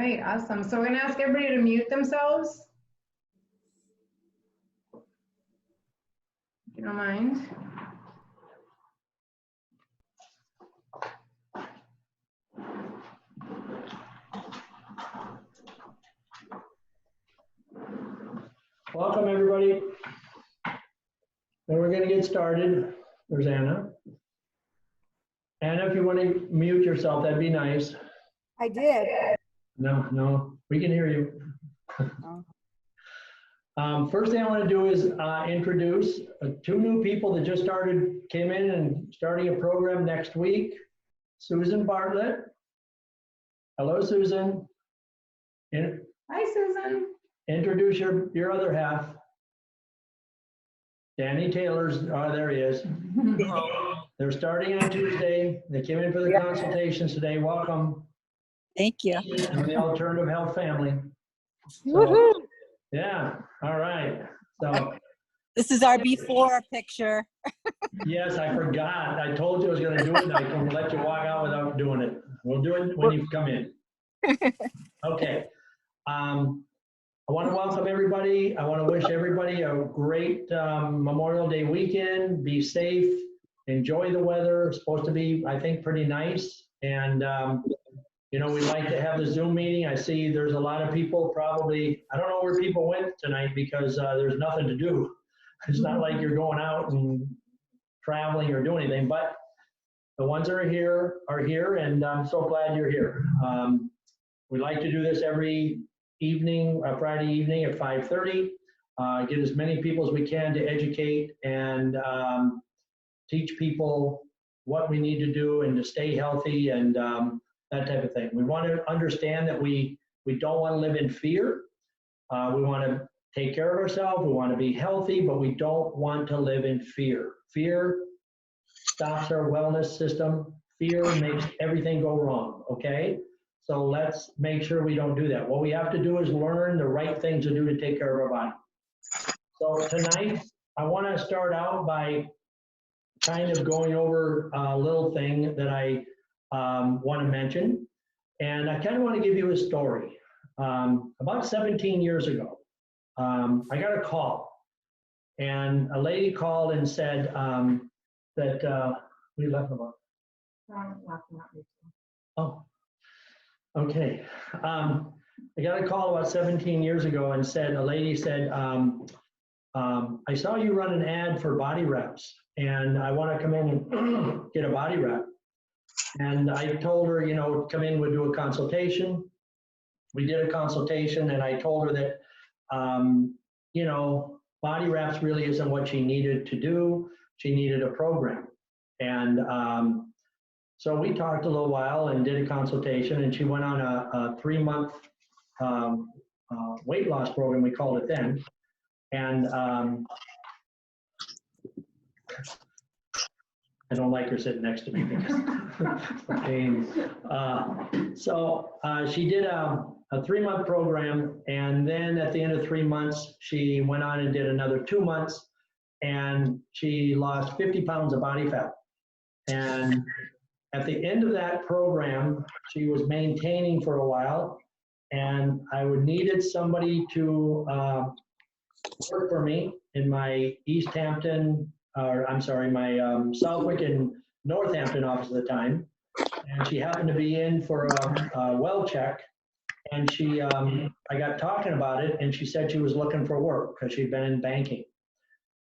right, awesome. So we're gonna ask everybody to mute themselves. If you don't mind. Welcome, everybody. And we're going to get started. There's Anna. Anna, if you want to mute yourself, that'd be nice. I did. No, we can hear you. Oh. First thing I want to do is introduce two new people that just came in and starting a program next week. Susan Bartlett. Hello, Susan. Hi, Susan. Introduce your other half. Danny Taylor's, there he is. They're starting on Tuesday. They came in for the consultations today. Welcome. Thank you. And the alternative health family. Woohoo! So, yeah, all right. So This is our before picture. yes, I forgot. I told you I was going to do it, and I can let you walk out without doing it. We'll do it when you come in. Okay. I want to welcome everybody. I want to wish everybody a great Memorial Day weekend. Be safe. Enjoy the weather. It's supposed to be, I think, pretty nice. And, you know, we'd like to have the Zoom meeting. I see there's a lot of people probably, I don't know where people went tonight because there's nothing to do. It's not like you're going out and traveling or doing anything, but the ones that are here, and I'm so glad you're here. We like to do this every evening, Friday evening at 5:30. Get as many people as we can to educate and teach people what we need to do and to stay healthy and that type of thing. We want to understand that we don't want to live in fear. We want to take care of ourselves. We want to be healthy, but we don't want to live in fear. Fear stops our wellness system. Fear makes everything go wrong, okay? So let's make sure we don't do that. What we have to do is learn the right things to do to take care of our body. So tonight, I want to start out by kind of going over a little thing that I want to mention. And I kind of want to give you a story. About 17 years ago, I got a call. And a lady called and said that, we left about. Oh. Okay, I got a call about 17 years ago and a lady said, I saw you run an ad for body reps and I want to come in and get a body rep. And I told her, you know, come in, we'll do a consultation. We did a consultation and I told her that, you know, body reps really isn't what she needed to do. She needed a program. And so we talked a little while and did a consultation, and she went on a 3-month weight loss program, we called it then. And I don't like her sitting next to me because of pain. So she did a 3-month program, and then at the end of 3 months, she went on and did another 2 months, and she lost 50 pounds of body fat. And at the end of that program, she was maintaining for a while, and I needed somebody to work for me in my East Hampton, my Southwick and Northampton office at the time. And she happened to be in for a well check, and I got talking about it, and she said she was looking for work because she'd been in banking.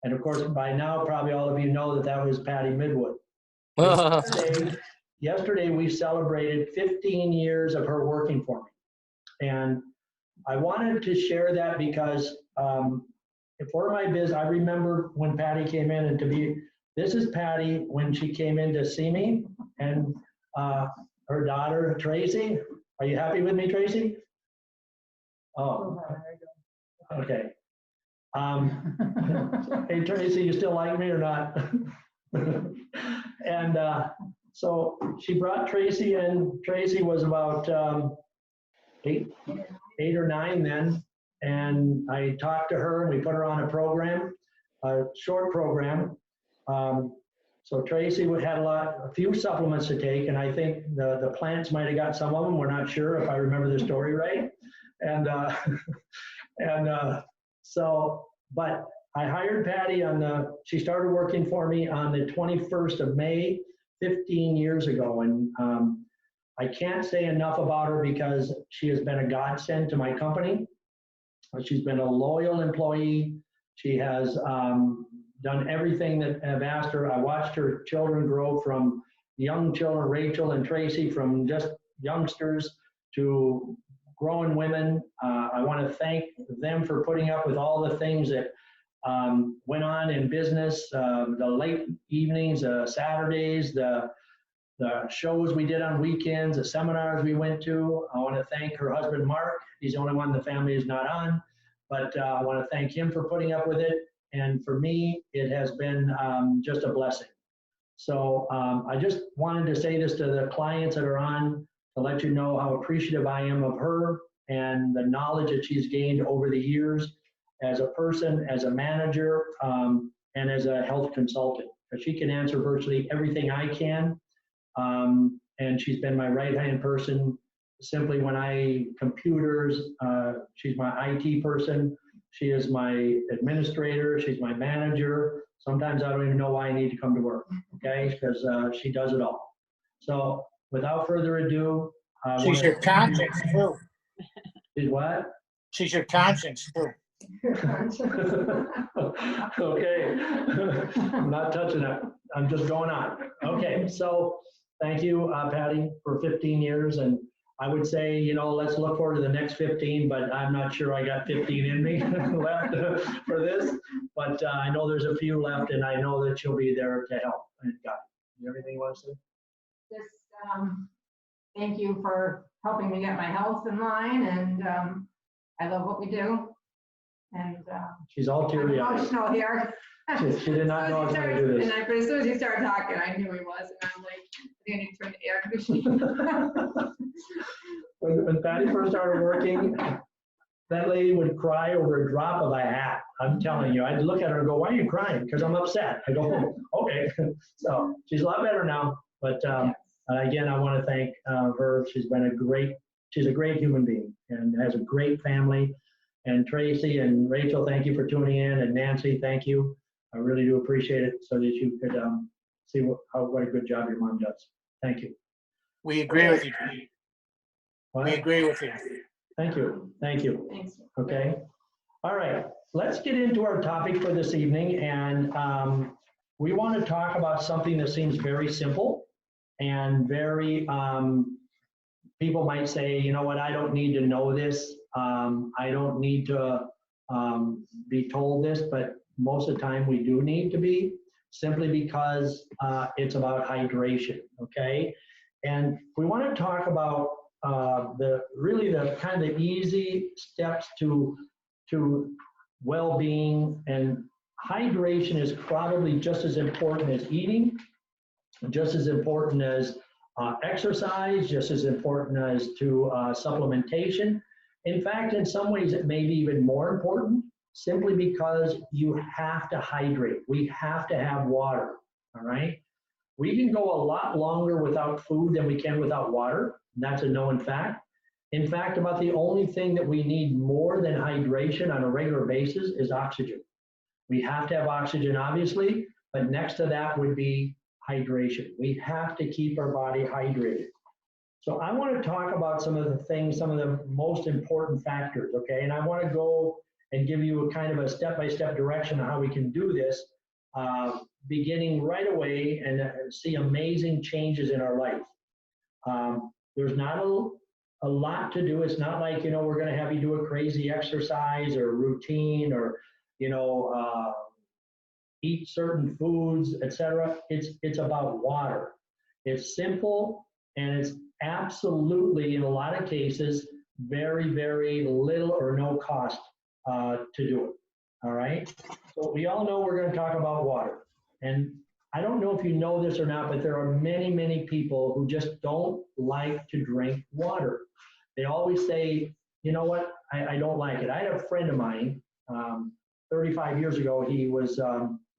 And of course, by now, probably all of you know that was Patty Midwood. Yesterday, we celebrated 15 years of her working for me. And I wanted to share that because for my business, I remember when Patty came in, and this is Patty when she came in to see me, and her daughter, Tracy. Are you happy with me, Tracy? Oh, okay. Hey, Tracy, you still like me or not? And so she brought Tracy in. Tracy was about 8 or 9 then. And I talked to her and we put her on a program, a short program. So Tracy had a few supplements to take, and I think the plants might have got some of them. We're not sure if I remember the story right. And but I hired Patty she started working for me on the 21st of May, 15 years ago. And I can't say enough about her because she has been a godsend to my company. She's been a loyal employee. She has done everything that I've asked her. I watched her children grow from young children, Rachel and Tracy, from just youngsters to grown women. I want to thank them for putting up with all the things that went on in business, the late evenings, Saturdays, the shows we did on weekends, the seminars we went to. I want to thank her husband, Mark. He's the only one in the family who's not on, but I want to thank him for putting up with it. And for me, it has been just a blessing. So I just wanted to say this to the clients that are on, to let you know how appreciative I am of her and the knowledge that she's gained over the years as a person, as a manager, and as a health consultant. She can answer virtually everything I can. And she's been my right-hand person. Simply when computers, she's my IT person. She is my administrator. She's my manager. Sometimes I don't even know why I need to come to work, okay? Because she does it all. So without further ado. She's your conscience too. She's what? She's your conscience too. Okay, I'm not touching it. I'm just going on. Okay, so thank you, Patty, for 15 years. And I would say, let's look forward to the next 15, but I'm not sure I got 15 in me left for this. But I know there's a few left, and I know that you'll be there to help and guide. Everything you want to say? Just thank you for helping me get my health in line, and I love what we do. And She's all teary I'm eyed. emotional here. She did not know I was going to do this. And as soon as you started talking, I knew he was, and I'm like, I need to turn the air conditioning. When Patty first started working, that lady would cry over a drop of a hat. I'm telling you, I'd look at her and go, "Why are you crying?" Because I'm upset. I go, "Oh, okay." So she's a lot better now. But again, I want to thank her. She's a great human being and has a great family. And Tracy and Rachel, thank you for tuning in. And Nancy, thank you. I really do appreciate it, so that you could see what a good job your mom does. Thank you. We agree with you. What? We agree with you. Thank you. Thank you. Thanks. Okay. All right. Let's get into our topic for this evening. And we want to talk about something that seems very simple and very, people might say, you know what, I don't need to know this. I don't need to be told this, but most of the time we do need to be, simply because it's about hydration, okay? And we want to talk about the kind of easy steps to well-being. And hydration is probably just as important as eating, just as important as exercise, just as important as to supplementation. In fact, in some ways, it may be even more important, simply because you have to hydrate. We have to have water, all right? We can go a lot longer without food than we can without water. That's a known fact. In fact, about the only thing that we need more than hydration on a regular basis is oxygen. We have to have oxygen, obviously, but next to that would be hydration. We have to keep our body hydrated. So I want to talk about some of the things, some of the most important factors, okay? And I want to go and give you a kind of a step-by-step direction on how we can do this, beginning right away, and see amazing changes in our life. There's not a lot to do. It's not like, we're going to have you do a crazy exercise or routine or, eat certain foods, etc. It's about water. It's simple, and it's absolutely, in a lot of cases, very, very little or no cost to do it. All right. So we all know we're going to talk about water. And I don't know if you know this or not, but there are many, many people who just don't like to drink water. They always say, you know what, I don't like it. I had a friend of mine, 35 years ago, he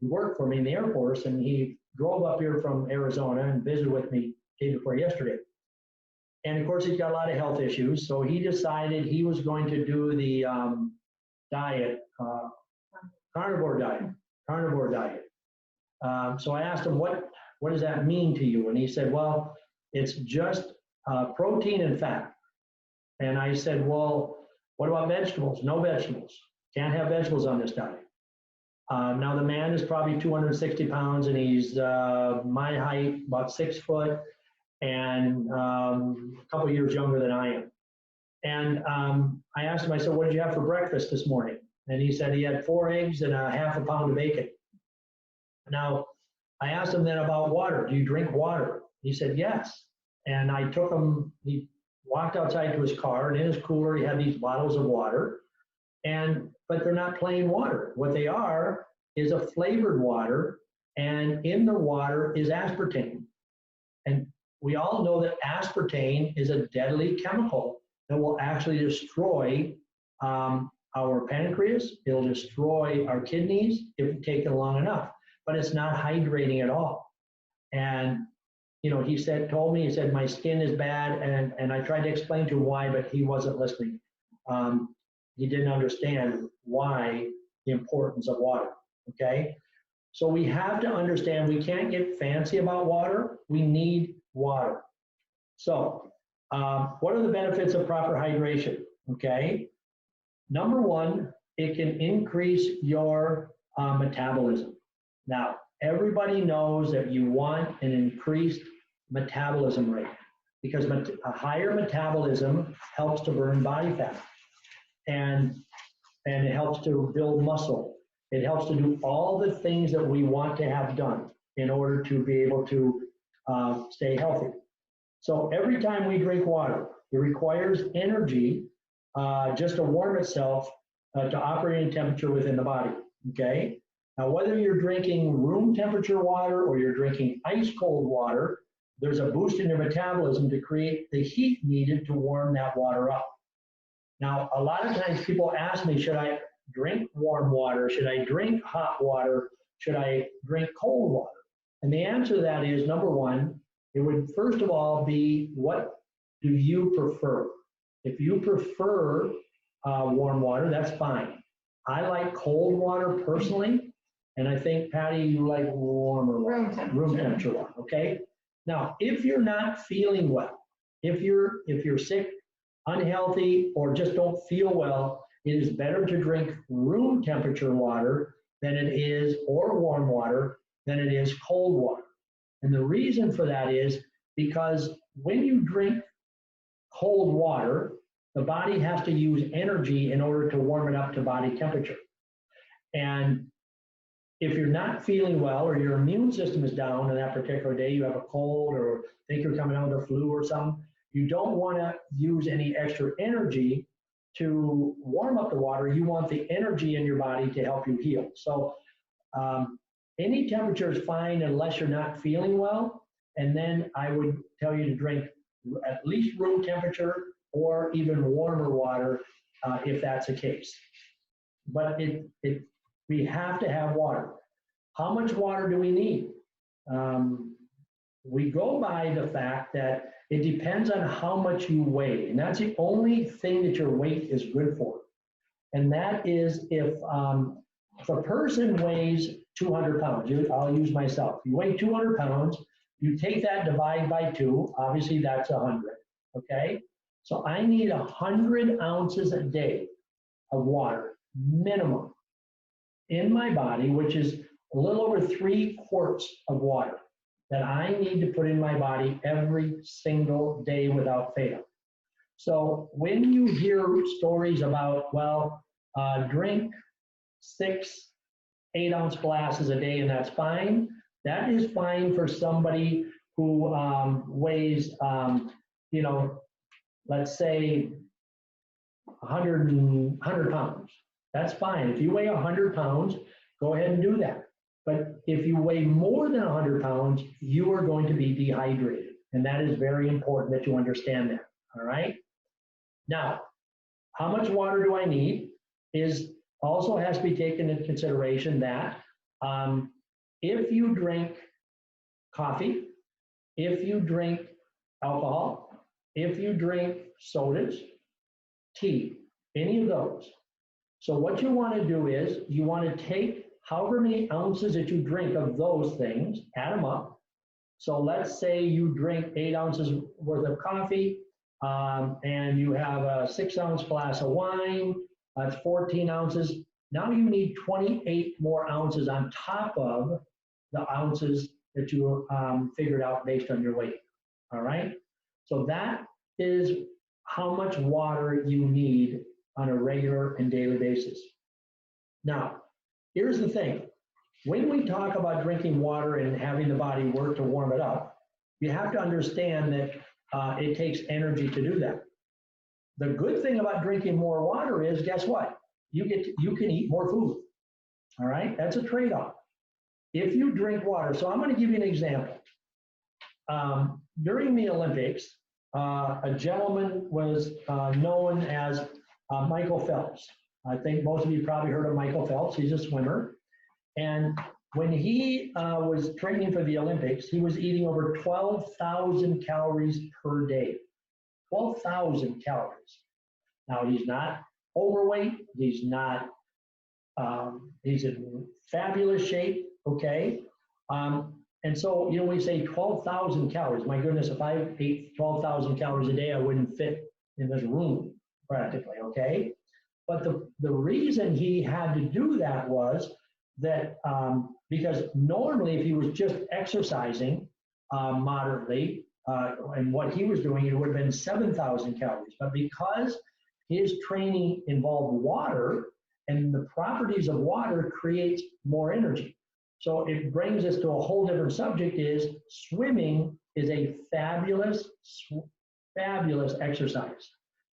worked for me in the Air Force, and he drove up here from Arizona and visited with me day before yesterday. And of course, he's got a lot of health issues. So he decided he was going to do the diet, carnivore diet. So I asked him, what does that mean to you? And he said, well, it's just protein and fat. And I said, well, what about vegetables? No vegetables. Can't have vegetables on this diet. Now the man is probably 260 pounds and he's my height, about 6 foot, and a couple years younger than I am. And I asked him, I said, what did you have for breakfast this morning? And he said he had 4 eggs and a half a pound of bacon. Now, I asked him then about water. Do you drink water? He said, yes. And I took him, he walked outside to his car, and in his cooler, he had these bottles of water. But they're not plain water. What they are is a flavored water, and in the water is aspartame. And we all know that aspartame is a deadly chemical that will actually destroy our pancreas. It'll destroy our kidneys if we take it long enough. But it's not hydrating at all. And he told me, my skin is bad, and I tried to explain to him why, but he wasn't listening. He didn't understand why the importance of water, okay? So we have to understand we can't get fancy about water. We need water. So what are the benefits of proper hydration, okay? Number one, it can increase your metabolism. Now, everybody knows that you want an increased metabolism rate because a higher metabolism helps to burn body fat. And it helps to build muscle. It helps to do all the things that we want to have done in order to be able to stay healthy. So every time we drink water, it requires energy just to warm itself to operating temperature within the body, okay? Now, whether you're drinking room temperature water or you're drinking ice cold water, there's a boost in your metabolism to create the heat needed to warm that water up. Now, a lot of times people ask me, should I drink warm water? Should I drink hot water? Should I drink cold water? And the answer to that is, number one, it would first of all be, what do you prefer? If you prefer warm water, that's fine. I like cold water personally, and I think, Patty, you like warmer water, room temperature water, okay? Now, if you're not feeling well, if you're sick, unhealthy, or just don't feel well, it is better to drink room temperature water than it is, or warm water, than it is cold water. And the reason for that is because when you drink cold water, the body has to use energy in order to warm it up to body temperature. And if you're not feeling well or your immune system is down on that particular day, you have a cold or think you're coming out with the flu or something, you don't want to use any extra energy to warm up the water. You want the energy in your body to help you heal. So any temperature is fine unless you're not feeling well. And then I would tell you to drink at least room temperature or even warmer water if that's the case. But we have to have water. How much water do we need? We go by the fact that it depends on how much you weigh, and that's the only thing that your weight is good for. And that is if a person weighs 200 pounds, I'll use myself. You weigh 200 pounds, you take that, divide by 2, obviously that's 100, okay? So I need 100 ounces a day of water, minimum, in my body, which is a little over 3 quarts of water that I need to put in my body every single day without fail. So when you hear stories about, well, drink 6 8-ounce glasses a day and that's fine, that is fine for somebody who weighs, let's say 100 pounds. That's fine. If you weigh 100 pounds, go ahead and do that. But if you weigh more than 100 pounds, you are going to be dehydrated. And that is very important that you understand that, all right? Now, how much water do I need also has to be taken into consideration that if you drink coffee, if you drink alcohol, if you drink sodas, tea, any of those. So what you want to do is you want to take however many ounces that you drink of those things, add them up. So let's say you drink 8 ounces worth of coffee, and you have a 6-ounce glass of wine, that's 14 ounces. Now you need 28 more ounces on top of the ounces that you figured out based on your weight, all right? So that is how much water you need on a regular and daily basis. Now, here's the thing. When we talk about drinking water and having the body work to warm it up, you have to understand that it takes energy to do that. The good thing about drinking more water is, guess what? You can eat more food, all right? That's a trade-off. If you drink water, so I'm gonna give you an example. During the Olympics, a gentleman was known as Michael Phelps. I think most of you probably heard of Michael Phelps. He's a swimmer. And when he was training for the Olympics, he was eating over 12,000 calories per day. 12,000 calories. Now, he's not overweight. He's not, he's in fabulous shape, okay? And so, you know, we say 12,000 calories. My goodness, if I ate 12,000 calories a day, I wouldn't fit in this room practically, okay? But the reason he had to do that was that because normally if he was just exercising moderately, and what he was doing, it would have been 7,000 calories. But because his training involved water, and the properties of water creates more energy. So it brings us to a whole different subject, is swimming is a fabulous, fabulous exercise,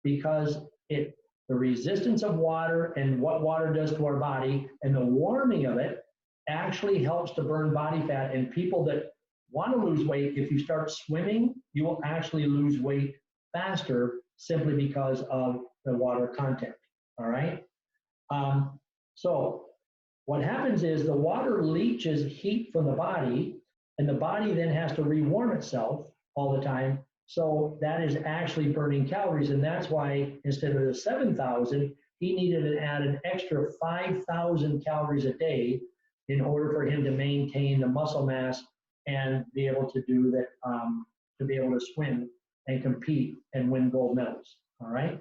because the resistance of water and what water does to our body and the warming of it actually helps to burn body fat. And people that want to lose weight, if you start swimming, you will actually lose weight faster simply because of the water content, all right? So what happens is the water leaches heat from the body, and the body then has to rewarm itself all the time. So that is actually burning calories, and that's why instead of the 7,000, he needed to add an extra 5,000 calories a day in order for him to maintain the muscle mass and be able to do that, to be able to swim and compete and win gold medals, all right?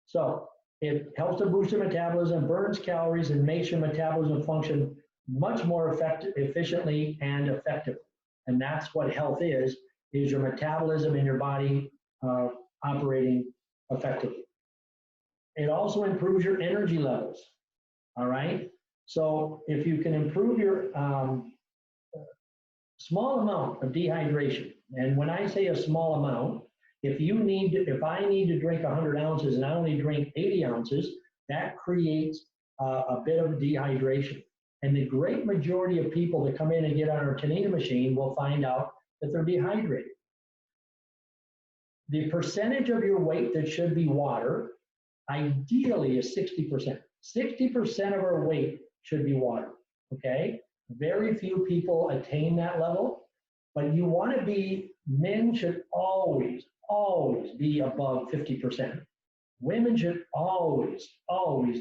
So it helps to boost your metabolism, burns calories, and makes your metabolism function much more efficiently and effectively. And that's what health is your metabolism in your body operating effectively. It also improves your energy levels, all right? So if you can improve your small amount of dehydration, and when I say a small amount, if I need to drink 100 ounces and I only drink 80 ounces, that creates a bit of dehydration. And the great majority of people that come in and get on our Tanita machine will find out that they're dehydrated. The percentage of your weight that should be water, ideally, is 60%. 60% of our weight should be water, okay? Very few people attain that level, but you want to be, men should always be above 50%. Women should always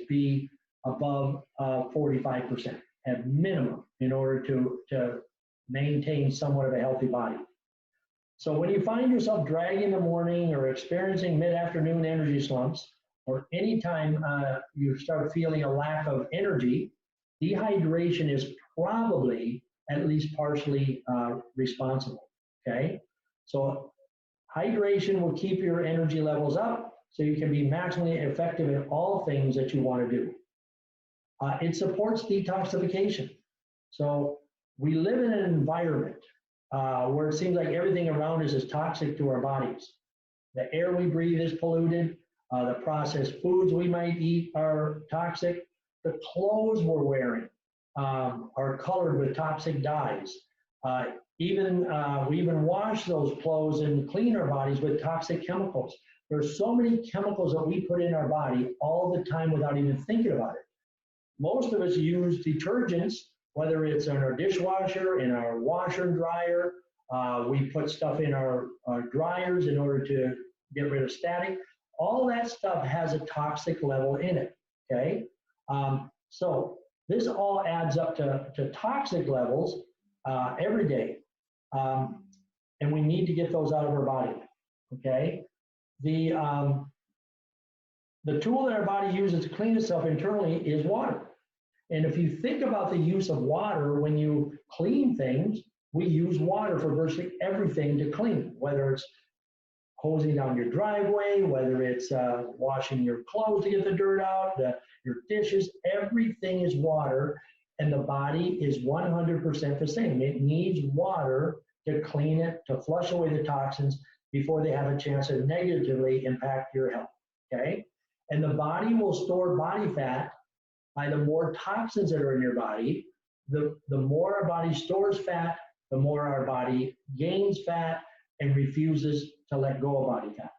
be above 45% at minimum in order to maintain somewhat of a healthy body. So when you find yourself dragging in the morning or experiencing mid-afternoon energy slumps, or anytime you start feeling a lack of energy, dehydration is probably at least partially responsible, okay? So hydration will keep your energy levels up so you can be maximally effective in all things that you want to do. It supports detoxification. So we live in an environment where it seems like everything around us is toxic to our bodies. The air we breathe is polluted. The processed foods we might eat are toxic. The clothes we're wearing are colored with toxic dyes. We even wash those clothes and clean our bodies with toxic chemicals. There's so many chemicals that we put in our body all the time without even thinking about it. Most of us use detergents, whether it's in our dishwasher, in our washer and dryer, We put stuff in our dryers in order to get rid of static. All that stuff has a toxic level in it, okay? So this all adds up to toxic levels every day. And we need to get those out of our body, okay? The tool that our body uses to clean itself internally is water. And if you think about the use of water when you clean things, we use water for virtually everything to clean, whether it's hosing down your driveway, whether it's washing your clothes to get the dirt out, your dishes, everything is water, and the body is 100% the same. It needs water to clean it, to flush away the toxins before they have a chance to negatively impact your health, okay? And the body will store body fat by the more toxins that are in your body. The more our body stores fat, the more our body gains fat and refuses to let go of body fat.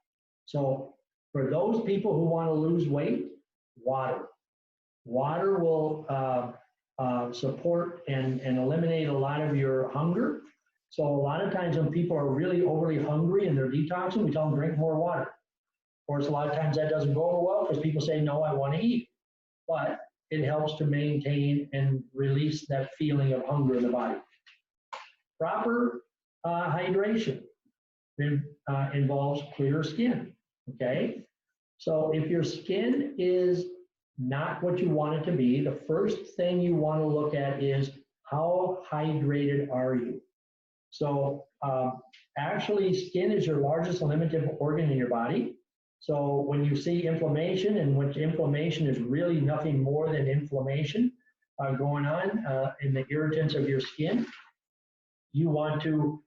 So for those people who want to lose weight, water. Water will support and eliminate a lot of your hunger. So a lot of times when people are really overly hungry and they're detoxing, we tell them drink more water. Of course, a lot of times that doesn't go over well because people say, no, I want to eat. But it helps to maintain and release that feeling of hunger in the body. Proper hydration involves clear skin, okay? So if your skin is not what you want it to be, the first thing you want to look at is how hydrated are you? So actually, skin is your largest eliminative organ in your body. So when you see inflammation, and which inflammation is really nothing more than inflammation going on in the irritants of your skin, you want to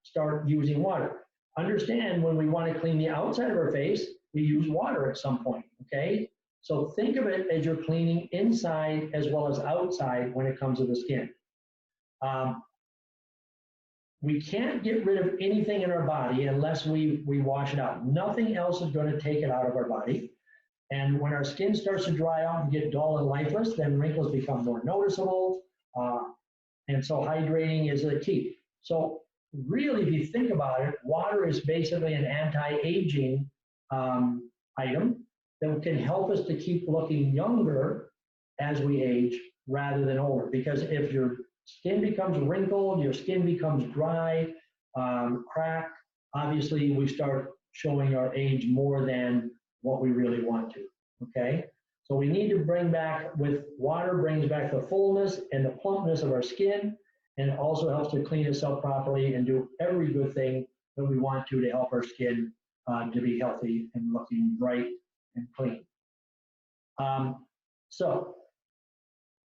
start using water. Understand, when we want to clean the outside of our face, we use water at some point, okay? So think of it as you're cleaning inside as well as outside when it comes to the skin. We can't get rid of anything in our body unless we wash it out. Nothing else is going to take it out of our body. And when our skin starts to dry out and get dull and lifeless, then wrinkles become more noticeable. And so hydrating is the key. So really, if you think about it, water is basically an anti-aging item that can help us to keep looking younger as we age rather than older. Because if your skin becomes wrinkled, your skin becomes dry, cracked, obviously we start showing our age more than what we really want to, okay? So we need to bring back, with water brings back the fullness and the plumpness of our skin, and it also helps to clean itself properly and do every good thing that we want to help our skin to be healthy and looking bright and clean. So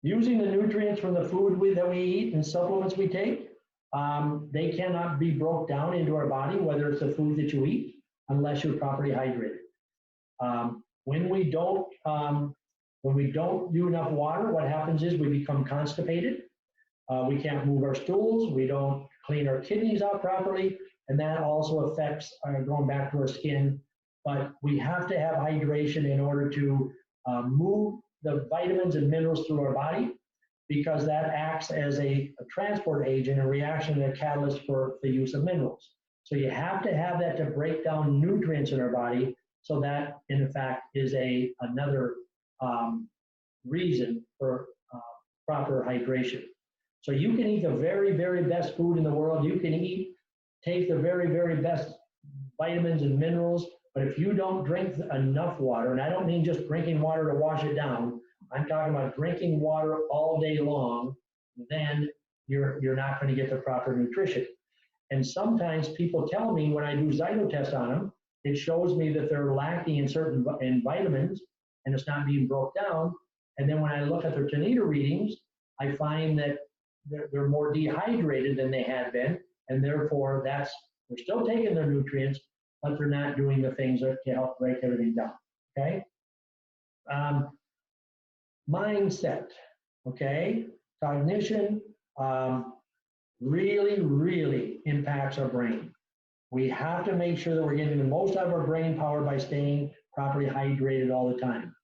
using the nutrients from the food that we eat and supplements we take, they cannot be broke down into our body, whether it's the food that you eat, unless you're properly hydrated. When we don't do enough water, what happens is we become constipated. We can't move our stools. We don't clean our kidneys out properly, and that also affects going back to our skin. But we have to have hydration in order to move the vitamins and minerals through our body, because that acts as a transport agent, a reaction, and a catalyst for the use of minerals. So you have to have that to break down nutrients in our body. So that, in fact, is another reason for proper hydration. So you can eat the very, very best food in the world. You can take the very, very best vitamins and minerals, but if you don't drink enough water, and I don't mean just drinking water to wash it down, I'm talking about drinking water all day long, then you're not going to get the proper nutrition. And sometimes people tell me when I do Zyto test on them, it shows me that they're lacking in certain vitamins and it's not being broke down. And then when I look at their Tanita readings, I find that they're more dehydrated than they had been, and therefore they're still taking their nutrients, but they're not doing the things that to help break everything down, okay? Mindset, okay? Cognition really, really impacts our brain. We have to make sure that we're getting the most out of our brain power by staying properly hydrated all the time.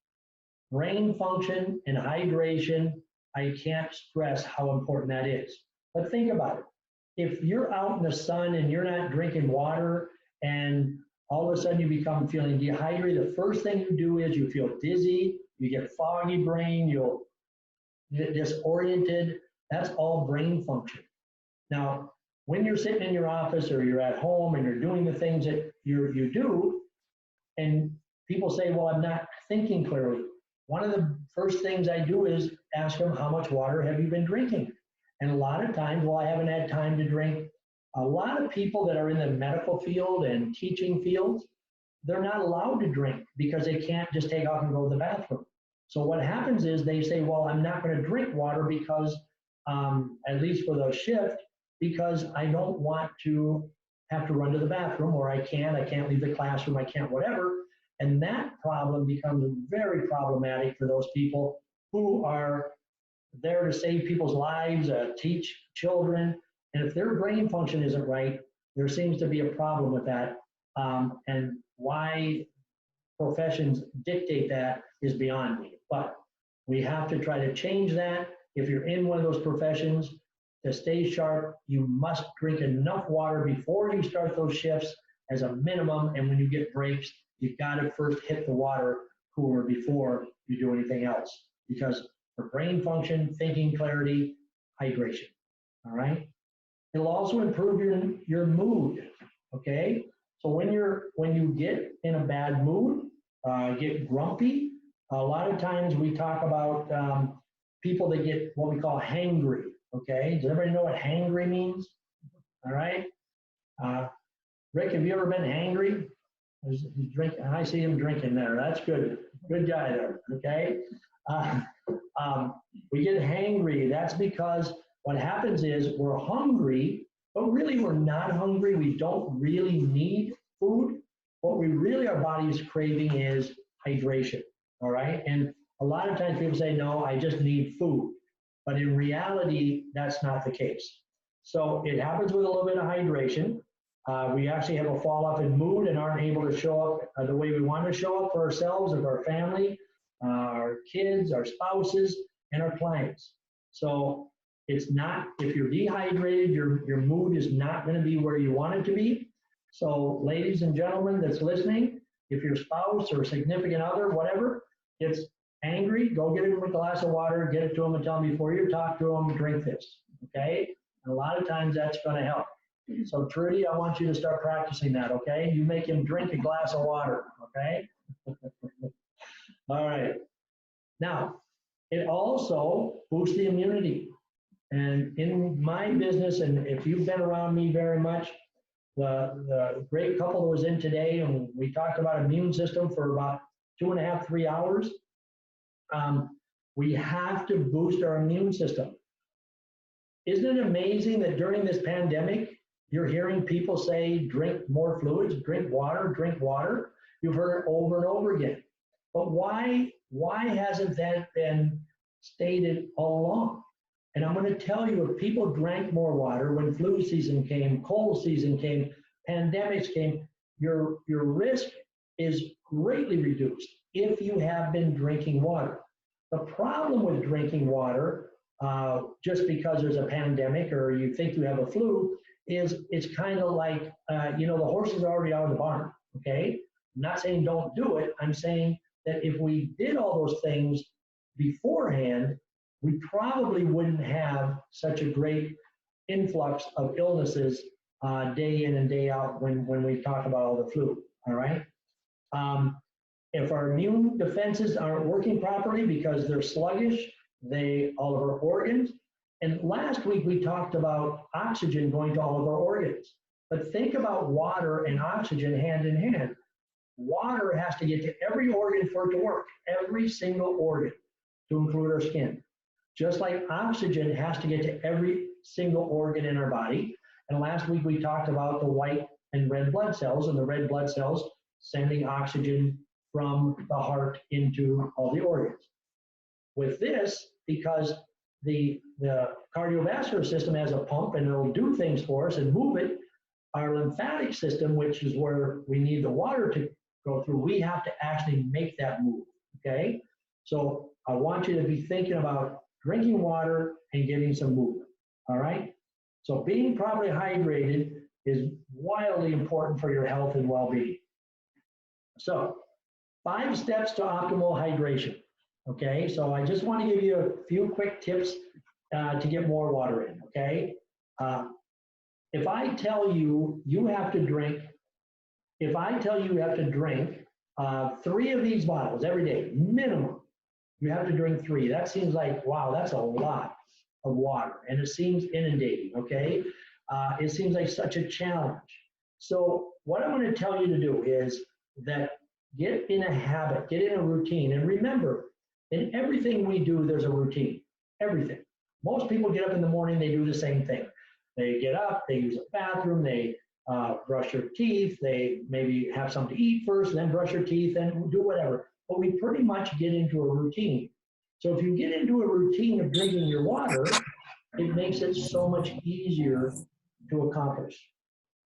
Brain function and hydration, I can't stress how important that is. But think about it. if you're out in the sun and you're not drinking water and all of a sudden you become feeling dehydrated, the first thing you do is you feel dizzy, you get foggy brain, you'll get disoriented. That's all brain function. Now, when you're sitting in your office or you're at home and you're doing the things that you do, and people say, well, I'm not thinking clearly. One of the first things I do is ask them, how much water have you been drinking? And a lot of times, well, I haven't had time to drink. A lot of people that are in the medical field and teaching fields, they're not allowed to drink because they can't just take off and go to the bathroom. So what happens is they say, well, I'm not going to drink water because, at least for the shift, because I don't want to have to run to the bathroom, or I can't leave the classroom, I can't whatever. And that problem becomes very problematic for those people who are there to save people's lives, teach children. And if their brain function isn't right, there seems to be a problem with that. And why professions dictate that is beyond me. But we have to try to change that. If you're in one of those professions, to stay sharp, you must drink enough water before you start those shifts as a minimum. And when you get breaks, you've got to first hit the water cooler before you do anything else. Because for brain function, thinking clarity, hydration, all right? It'll also improve your mood, okay? So when you get in a bad mood, get grumpy, a lot of times we talk about people that get what we call hangry, okay? Does everybody know what hangry means? All right? Rick, have you ever been hangry? He's drinking. I see him drinking there. That's good. Good guy there, okay? We get hangry. That's because what happens is we're hungry, but really we're not hungry. We don't really need food. What we really, our body is craving is hydration, all right? And a lot of times people say, no, I just need food. But in reality, that's not the case. So it happens with a little bit of hydration. We actually have a fall off in mood and aren't able to show up the way we want to show up for ourselves and our family, our kids, our spouses, and our clients. So it's not, if you're dehydrated, your mood is not going to be where you want it to be. So ladies and gentlemen that's listening, if your spouse or significant other, whatever, gets angry, go get him a glass of water, get it to him and tell him before you talk to him, drink this, okay? And a lot of times that's going to help. So Trudy, I want you to start practicing that, okay? You make him drink a glass of water, okay? All right. Now, it also boosts the immunity. And in my business, and if you've been around me very much, the great couple that was in today, and we talked about immune system for about 2.5, 3 hours, we have to boost our immune system. Isn't it amazing that during this pandemic, you're hearing people say, drink more fluids, drink water, drink water. You've heard it over and over again. But why hasn't that been stated all along? And I'm going to tell you, if people drank more water when flu season came, cold season came, pandemics came, your risk is greatly reduced if you have been drinking water. The problem with drinking water, just because there's a pandemic or you think you have a flu, is it's kind of like, the horses are already out of the barn, okay? I'm not saying don't do it. I'm saying that if we did all those things beforehand, we probably wouldn't have such a great influx of illnesses day in and day out when we talk about all the flu, all right? If our immune defenses aren't working properly because they're sluggish, all of our organs, and last week we talked about oxygen going to all of our organs. But think about water and oxygen hand in hand. Water has to get to every organ for it to work, every single organ, to include our skin. Just like oxygen has to get to every single organ in our body. And last week we talked about the white and red blood cells, and the red blood cells sending oxygen from the heart into all the organs. With this, because the cardiovascular system has a pump and it'll do things for us and move it, our lymphatic system, which is where we need the water to go through, we have to actually make that move, okay? So I want you to be thinking about drinking water and getting some movement, all right? So being properly hydrated is wildly important for your health and well-being. So 5 steps to optimal hydration. Okay, so I just want to give you a few quick tips to get more water in. Okay, if I tell you you have to drink, 3 of these bottles every day, minimum, you have to drink 3. That seems like, wow, that's a lot of water, and it seems inundating. Okay, it seems like such a challenge. So what I'm going to tell you to do is that get in a habit, get in a routine, and remember, in everything we do, there's a routine. Everything. Most people get up in the morning, they do the same thing. They get up, they use a bathroom, they brush their teeth, they maybe have something to eat first, then brush their teeth, and do whatever. But we pretty much get into a routine. So if you get into a routine of drinking your water, it makes it so much easier to accomplish.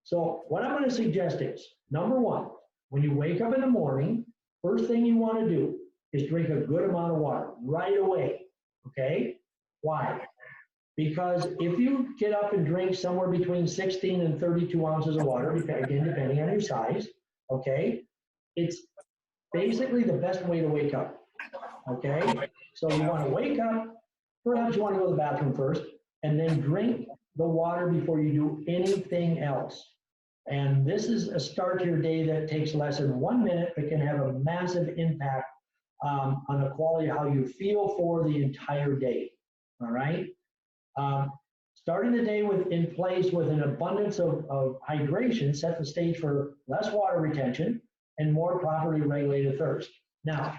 So what I'm going to suggest is, number 1, when you wake up in the morning, first thing you want to do is drink a good amount of water right away. Okay? Why? Because if you get up and drink somewhere between 16 and 32 ounces of water, again, depending on your size, okay, it's basically the best way to wake up. Okay? So you want to wake up, perhaps you want to go to the bathroom first, and then drink the water before you do anything else. And this is a start to your day that takes less than 1 minute, but can have a massive impact on the quality of how you feel for the entire day. All right? Starting the day in place with an abundance of hydration set the stage for less water retention and more properly regulated thirst. Now,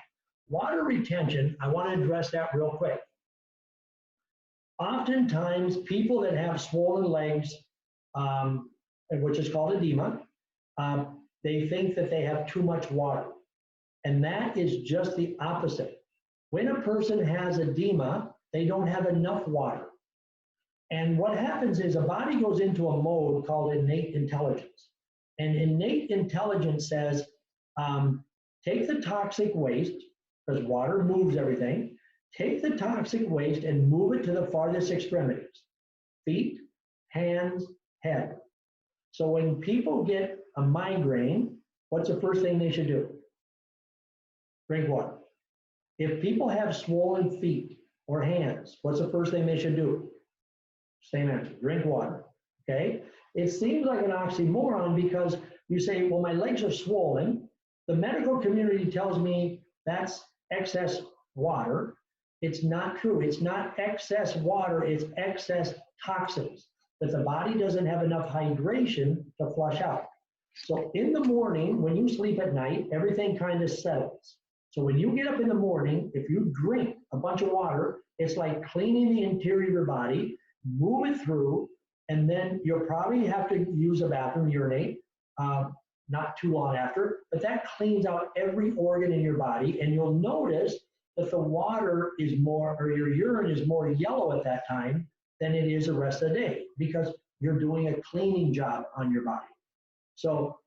water retention, I want to address that real quick. Oftentimes, people that have swollen legs, which is called edema, they think that they have too much water. And that is just the opposite. When a person has edema, they don't have enough water. And what happens is a body goes into a mode called innate intelligence. And innate intelligence says, take the toxic waste, because water moves everything, take the toxic waste and move it to the farthest extremities, feet, hands, head. So when people get a migraine, what's the first thing they should do? Drink water. If people have swollen feet or hands, what's the first thing they should do? Same answer, drink water, okay? It seems like an oxymoron because you say, well, my legs are swollen. The medical community tells me that's excess water. It's not true. It's not excess water, it's excess toxins that the body doesn't have enough hydration to flush out. So in the morning, when you sleep at night, everything kind of settles. So when you get up in the morning, if you drink a bunch of water, it's like cleaning the interior of your body, move it through, and then you'll probably have to use a bathroom, urinate, not too long after, but that cleans out every organ in your body, and you'll notice that the water is more, or your urine is more yellow at that time than it is the rest of the day, because you're doing a cleaning job on your body. So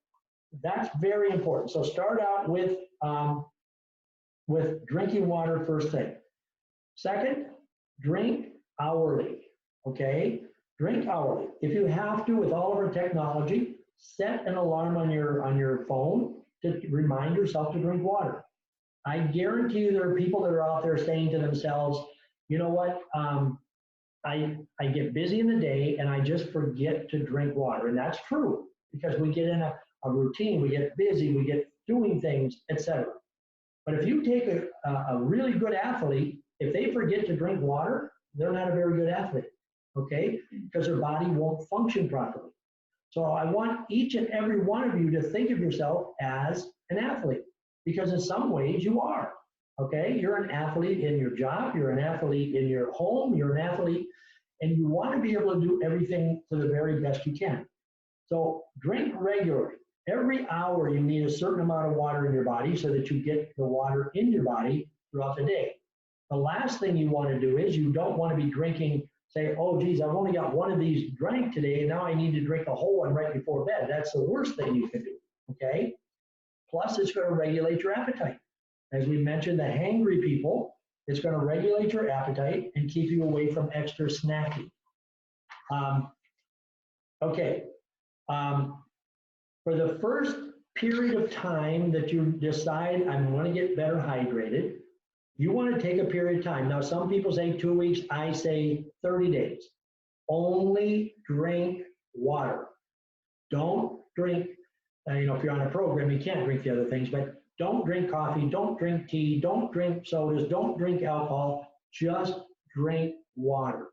that's very important. So start out with drinking water first thing. Second, drink hourly, okay? Drink hourly. If you have to, with all of our technology, set an alarm on your phone to remind yourself to drink water. I guarantee you there are people that are out there saying to themselves, you know what, I get busy in the day and I just forget to drink water. And that's true, because we get in a routine, we get busy, we get doing things, etc. But if you take a really good athlete, if they forget to drink water, they're not a very good athlete, okay? Because their body won't function properly. So I want each and every one of you to think of yourself as an athlete, because in some ways you are, okay? You're an athlete in your job, you're an athlete in your home, you're an athlete, and you want to be able to do everything to the very best you can. So drink regularly. Every hour you need a certain amount of water in your body so that you get the water in your body throughout the day. The last thing you want to do is you don't want to be drinking, say, oh, geez, I've only got one of these drank today, and now I need to drink a whole one right before bed. That's the worst thing you can do, okay? Plus, it's going to regulate your appetite. As we mentioned, the hangry people, it's going to regulate your appetite and keep you away from extra snacking. Okay. For the first period of time that you decide I'm going to get better hydrated, you want to take a period of time. Now, some people say 2 weeks, I say 30 days. Only drink water. Don't drink, if you're on a program, you can't drink the other things, but don't drink coffee, don't drink tea, don't drink sodas, don't drink alcohol, just drink water.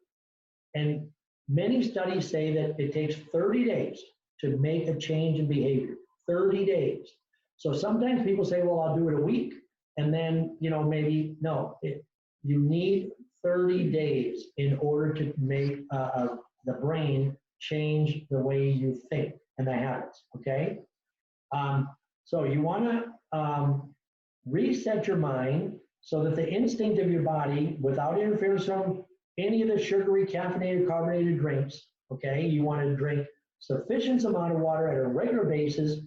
And many studies say that it takes 30 days to make a change in behavior, 30 days. So sometimes people say, well, I'll do it a week. And then, maybe, no, you need 30 days in order to make the brain change the way you think and the habits, okay? So you want to reset your mind so that the instinct of your body, without interference from any of the sugary, caffeinated, carbonated drinks, okay? You want to drink sufficient amount of water at a regular basis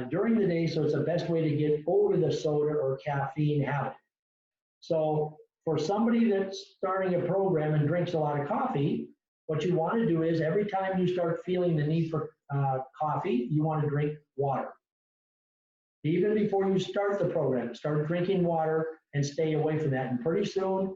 during the day, so it's the best way to get over the soda or caffeine habit. So for somebody that's starting a program and drinks a lot of coffee, what you want to do is every time you start feeling the need for coffee, you want to drink water. Even before you start the program, start drinking water and stay away from that. And pretty soon,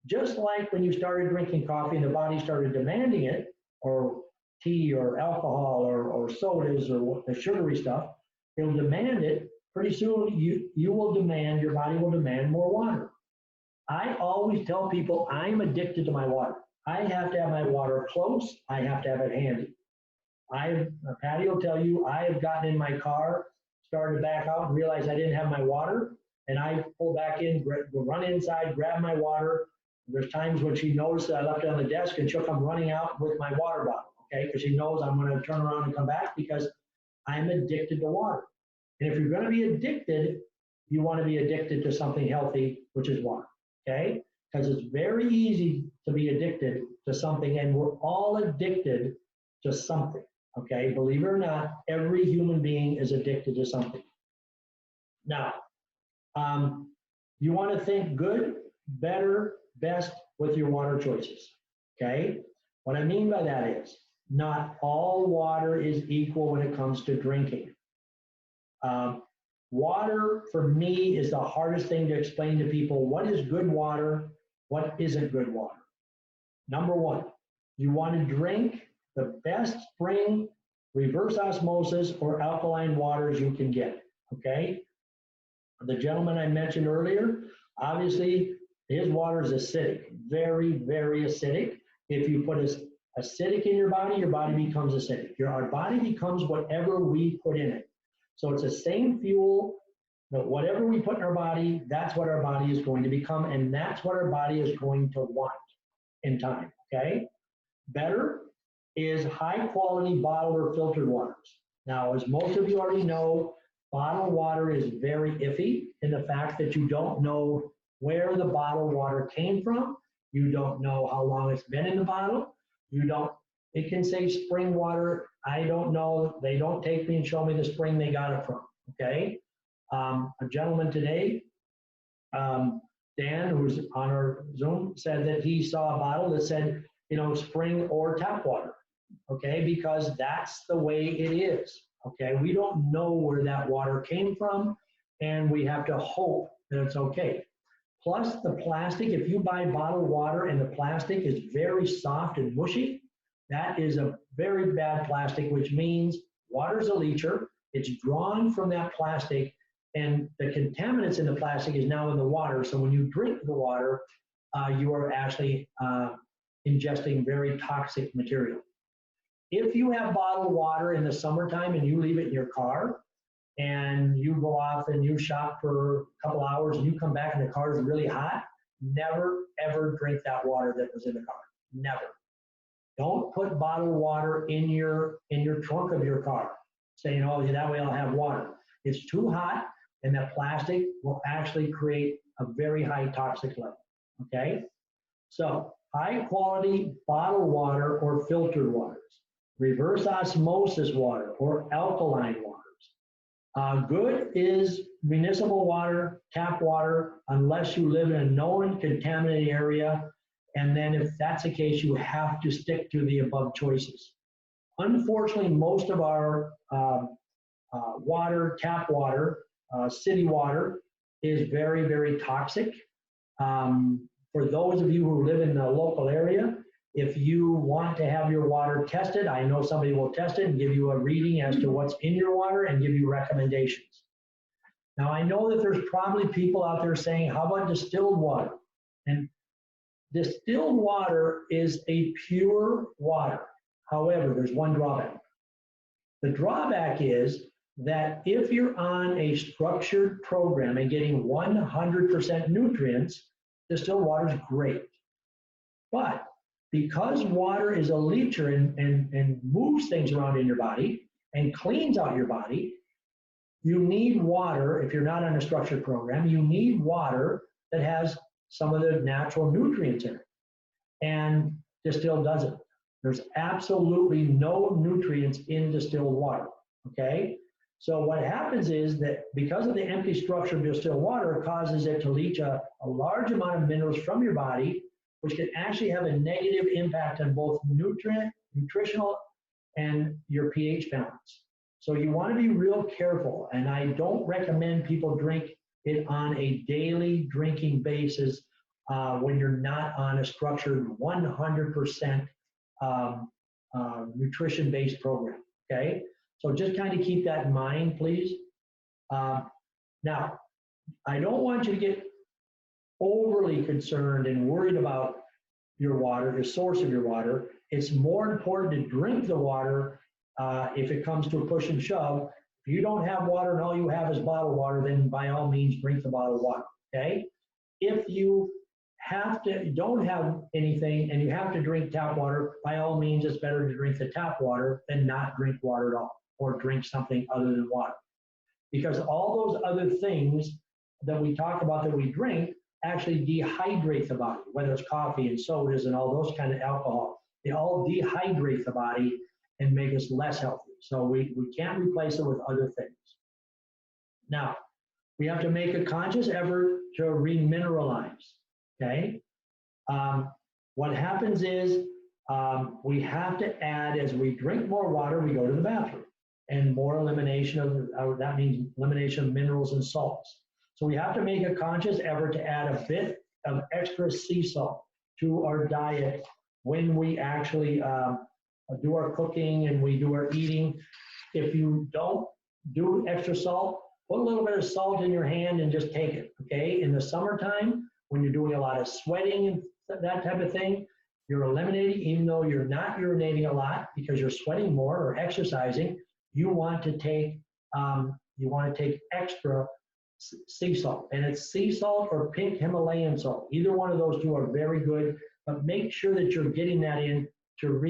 just like when you started drinking coffee and the body started demanding it, or tea or alcohol or sodas or the sugary stuff, it'll demand it. Pretty soon you will demand, your body will demand more water. I always tell people I'm addicted to my water. I have to have my water close. I have to have it handy. Patty will tell you, I have gotten in my car, started to back out and realized I didn't have my water. And I pull back in, run inside, grab my water. There's times when she notices I left it on the desk and she'll come running out with my water bottle, okay? Because she knows I'm going to turn around and come back because I'm addicted to water. And if you're going to be addicted, you want to be addicted to something healthy, which is water, okay? Because it's very easy to be addicted to something, and we're all addicted to something, okay? Believe it or not, every human being is addicted to something. Now, you want to think good, better, best with your water choices, okay? What I mean by that is not all water is equal when it comes to drinking. Water, for me, is the hardest thing to explain to people. What is good water? What isn't good water? Number one, you want to drink the best spring, reverse osmosis, or alkaline waters you can get, okay? The gentleman I mentioned earlier, obviously, his water is acidic, very, very acidic. If you put acidic in your body becomes acidic. Our body becomes whatever we put in it. So it's the same fuel, but whatever we put in our body, that's what our body is going to become, and that's what our body is going to want in time, okay? Better is high quality bottled or filtered waters. Now, as most of you already know, bottled water is very iffy in the fact that you don't know where the bottled water came from. You don't know how long it's been in the bottle. It can say spring water. I don't know. They don't take me and show me the spring they got it from, okay? A gentleman today, Dan, who's on our Zoom, said that he saw a bottle that said, spring or tap water, okay? Because that's the way it is, okay? We don't know where that water came from, and we have to hope that it's okay. Plus the plastic, if you buy bottled water and the plastic is very soft and mushy, that is a very bad plastic, which means water's a leacher. It's drawn from that plastic, and the contaminants in the plastic is now in the water. So when you drink the water, you are actually ingesting very toxic material. If you have bottled water in the summertime and you leave it in your car, and you go off and you shop for a couple hours and you come back and the car is really hot, never ever drink that water that was in the car. Never. Don't put bottled water in your trunk of your car, saying, oh, that way I'll have water. It's too hot, and that plastic will actually create a very high toxic level, okay? So high quality bottled water or filtered waters, reverse osmosis water or alkaline waters. Good is municipal water, tap water, unless you live in a known contaminated area. And then if that's the case, you have to stick to the above choices. unfortunately, most of our water, tap water, city water is very, very toxic. For those of you who live in the local area, if you want to have your water tested, I know somebody will test it and give you a reading as to what's in your water and give you recommendations. Now, I know that there's probably people out there saying, how about distilled water? And distilled water is a pure water. However, there's one drawback. The drawback is that if you're on a structured program and getting 100% nutrients, distilled water is great. But because water is a leacher and moves things around in your body and cleans out your body, you need water. If you're not on a structured program, you need water that has some of the natural nutrients in it. And distilled doesn't. There's absolutely no nutrients in distilled water, okay? So what happens is that because of the empty structure of distilled water, it causes it to leach a large amount of minerals from your body, which can actually have a negative impact on both nutritional, and your pH balance. So you want to be real careful, and I don't recommend people drink it on a daily drinking basis when you're not on a structured 100% nutrition-based program, okay? So just kind of keep that in mind, please. Now, I don't want you to get overly concerned and worried about your water, the source of your water. It's more important to drink the water if it comes to a push and shove. If you don't have water and all you have is bottled water, then by all means drink the bottled water, okay? If you don't have anything and you have to drink tap water, by all means it's better to drink the tap water than not drink water at all, or drink something other than water. Because all those other things that we talk about that we drink actually dehydrate the body, whether it's coffee and sodas and all those kind of alcohol. They all dehydrate the body and make us less healthy. So we can't replace it with other things. Now, we have to make a conscious effort to remineralize, okay? What happens is we have to add, as we drink more water, we go to the bathroom, and more elimination of, that means elimination of minerals and salts. So we have to make a conscious effort to add a bit of extra sea salt to our diet when we actually do our cooking and we do our eating. If you don't do extra salt, put a little bit of salt in your hand and just take it, okay? In the summertime, when you're doing a lot of sweating and that type of thing, you're eliminating, even though you're not urinating a lot because you're sweating more or exercising, you want to take extra sea salt, and it's sea salt or pink Himalayan salt. Either one of those two are very good, but make sure that you're getting that in to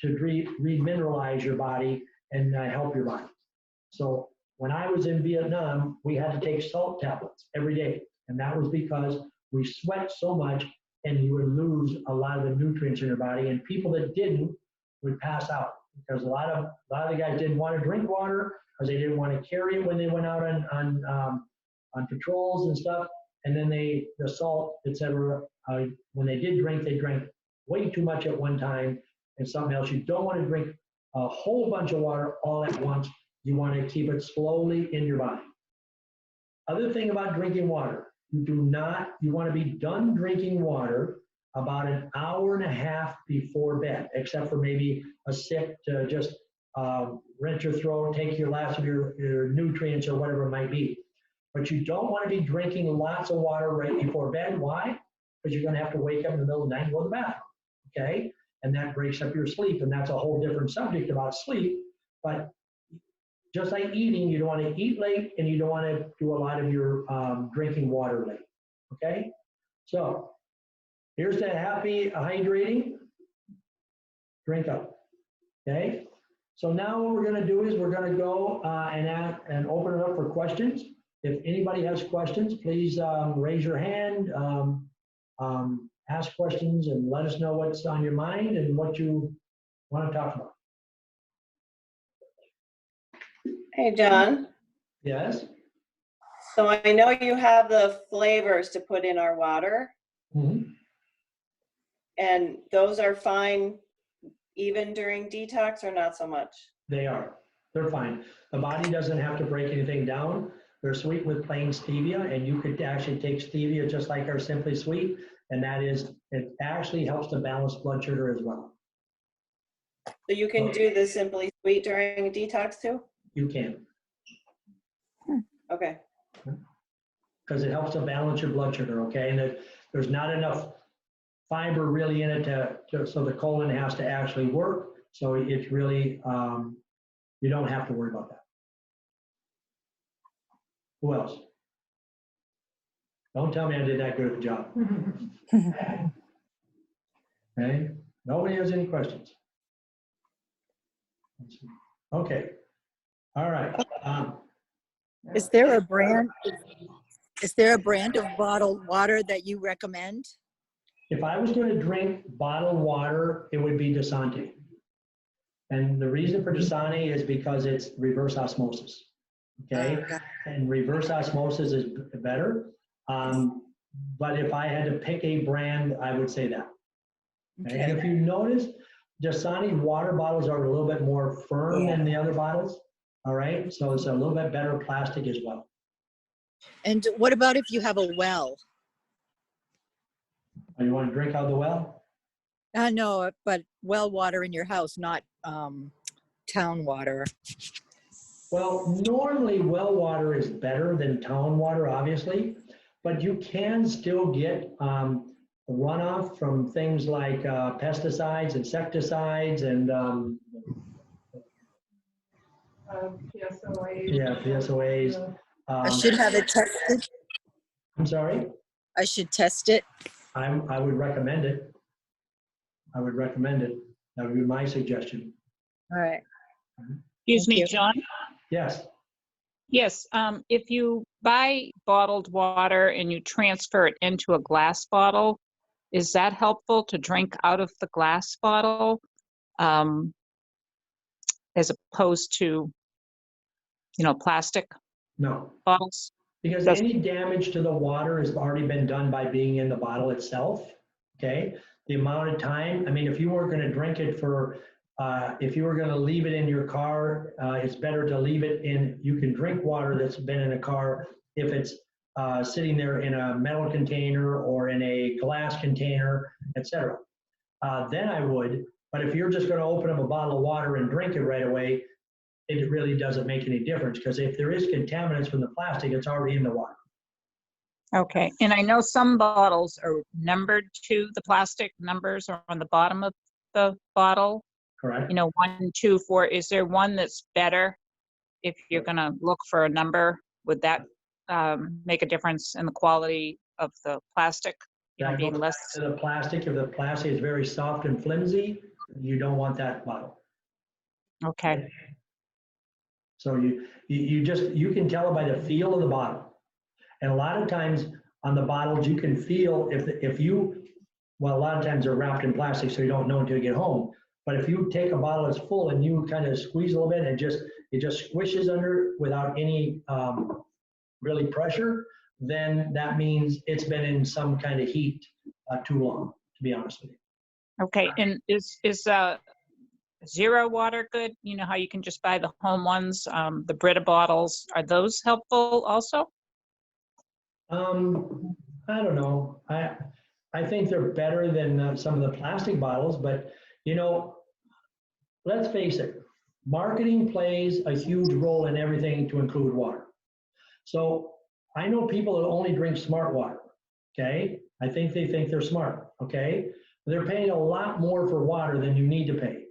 remineralize your body and help your body. So when I was in Vietnam, we had to take salt tablets every day, and that was because we sweat so much and you would lose a lot of the nutrients in your body, and people that didn't would pass out because a lot of the guys didn't want to drink water because they didn't want to carry it when they went out on patrols and stuff. And then the salt, etc. When they did drink, they drank way too much at one time. And something else, you don't want to drink a whole bunch of water all at once. You want to keep it slowly in your body. Other thing about drinking water, you want to be done drinking water about an hour and a half before bed, except for maybe a sip to just rinse your throat, take your last of your nutrients or whatever it might be. But you don't want to be drinking lots of water right before bed. Why? Because you're going to have to wake up in the middle of the night and go to the bathroom, okay? And that breaks up your sleep, and that's a whole different subject about sleep. But just like eating, you don't want to eat late, and you don't want to do a lot of your drinking water late, okay? So here's the happy hydrating. Drink up, okay? So now what we're going to do is we're going to go and open it up for questions. If anybody has questions, please raise your hand, ask questions, and let us know what's on your mind and what you want to talk about. Hey, John. Yes? So I know you have the flavors to put in our water, Mm-hmm. and those are fine even during detox or not so much? They are. They're fine. The body doesn't have to break anything down. They're sweet with plain stevia, and you could actually take stevia just like our Simply Sweet, and that is, it actually helps to balance blood sugar as well. So you can do the Simply Sweet during a detox too? You can, Okay. because it helps to balance your blood sugar, okay? And there's not enough fiber really in it so the colon has to actually work. So it's really, you don't have to worry about that. Who else? Don't tell me I did that good of a job. Okay, nobody has any questions? Okay, all right. Is there a brand? Is there a brand of bottled water that you recommend? If I was going to drink bottled water, it would be Dasani. And the reason for Dasani is because it's reverse osmosis. Okay, Oh, got and reverse osmosis is better. But if I had to pick a brand, I would say that. Okay. And if you notice, Dasani water bottles are a little bit more firm than the other bottles. All right, so it's a little bit better plastic as well. And what about if you have a well? Oh, you want to drink out of the well? No, but well water in your house, not town water. Well, normally well water is better than town water, obviously, but you can still get runoff from things like pesticides, insecticides, and PSOAs. yeah, PSOAs. I should have it tested. I'm sorry? I should test it. I would recommend it. I would recommend it. That would be my suggestion. All right. Excuse Thank me, you. John? Yes. Yes, if you buy bottled water and you transfer it into a glass bottle, is that helpful to drink out of the glass bottle as opposed to, plastic No. bottles? Because any damage to the water has already been done by being in the bottle itself, okay? The amount of time, I mean, if you were gonna drink it for, if you were gonna leave it in your car, it's better to leave it in, you can drink water that's been in a car if it's sitting there in a metal container or in a glass container, etc. Then I would, but if you're just gonna open up a bottle of water and drink it right away, it really doesn't make any difference, because if there is contaminants from the plastic, it's already in the water. Okay, and I know some bottles are numbered to the plastic numbers are on the bottom of the bottle. Correct? 1, 2, 4. Is there one that's better if you're going to look for a number? Would that make a difference in the quality of the plastic? That Be goes less. back to the plastic. If the plastic is very soft and flimsy, you don't want that bottle. Okay. So you can tell it by the feel of the bottle. And a lot of times on the bottles, you can feel well, a lot of times they're wrapped in plastic, so you don't know until you get home. But if you take a bottle that's full and you kind of squeeze a little bit and it just squishes under without any really pressure, then that means it's been in some kind of heat too long, to be honest with you. Okay, and is zero water good? You know how you can just buy the home ones, the Brita bottles. Are those helpful also? I don't know. I think they're better than some of the plastic bottles, but let's face it, marketing plays a huge role in everything to include water. So I know people that only drink smart water, okay? I think they think they're smart, okay? They're paying a lot more for water than you need to pay.